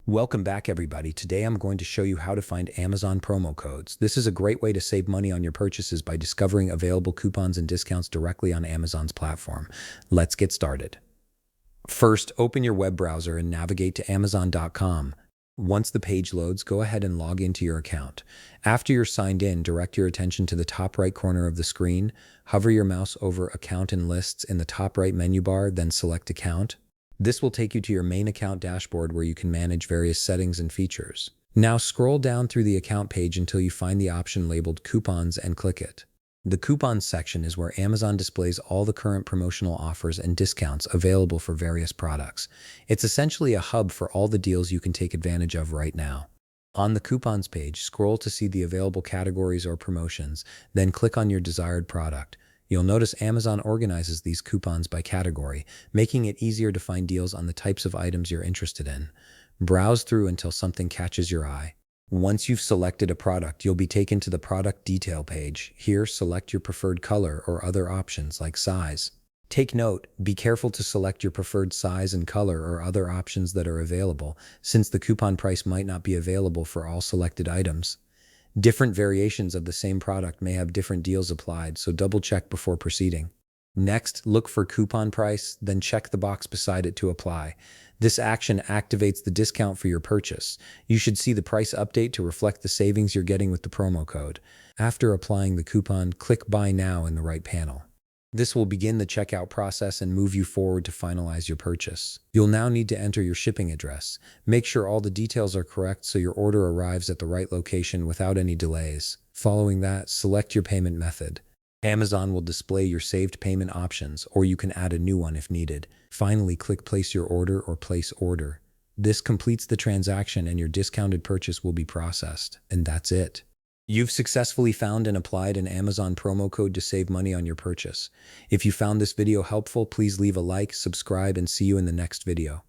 Welcome back, everybody. Today I'm going to show you how to find Amazon promo codes. This is a great way to save money on your purchases by discovering available coupons and discounts directly on Amazon's platform. Let's get started. First, open your web browser and navigate to Amazon.com. Once the page loads, go ahead and log into your account. After you're signed in, direct your attention to the top right corner of the screen. Hover your mouse over Account and Lists in the top right menu bar, then select Account. This will take you to your main account dashboard where you can manage various settings and features. Now scroll down through the account page until you find the option labeled Coupons and click it. The Coupons section is where Amazon displays all the current promotional offers and discounts available for various products. It's essentially a hub for all the deals you can take advantage of right now. On the Coupons page, scroll to see the available categories or promotions, then click on your desired product. You'll notice Amazon organizes these coupons by category, making it easier to find deals on the types of items you're interested in. Browse through until something catches your eye. Once you've selected a product, you'll be taken to the product detail page. Here, select your preferred color or other options like size. Take note, be careful to select your preferred size and color or other options that are available, since the coupon price might not be available for all selected items. Different variations of the same product may have different deals applied, so double check before proceeding. Next, look for coupon price, then check the box beside it to apply. This action activates the discount for your purchase. You should see the price update to reflect the savings you're getting with the promo code. After applying the coupon, click Buy Now in the right panel. This will begin the checkout process and move you forward to finalize your purchase. You'll now need to enter your shipping address. Make sure all the details are correct so your order arrives at the right location without any delays. Following that, select your payment method. Amazon will display your saved payment options, or you can add a new one if needed. Finally, click Place Your Order or Place Order. This completes the transaction and your discounted purchase will be processed. And that's it. You've successfully found and applied an Amazon promo code to save money on your purchase. If you found this video helpful, please leave a like, subscribe, and see you in the next video.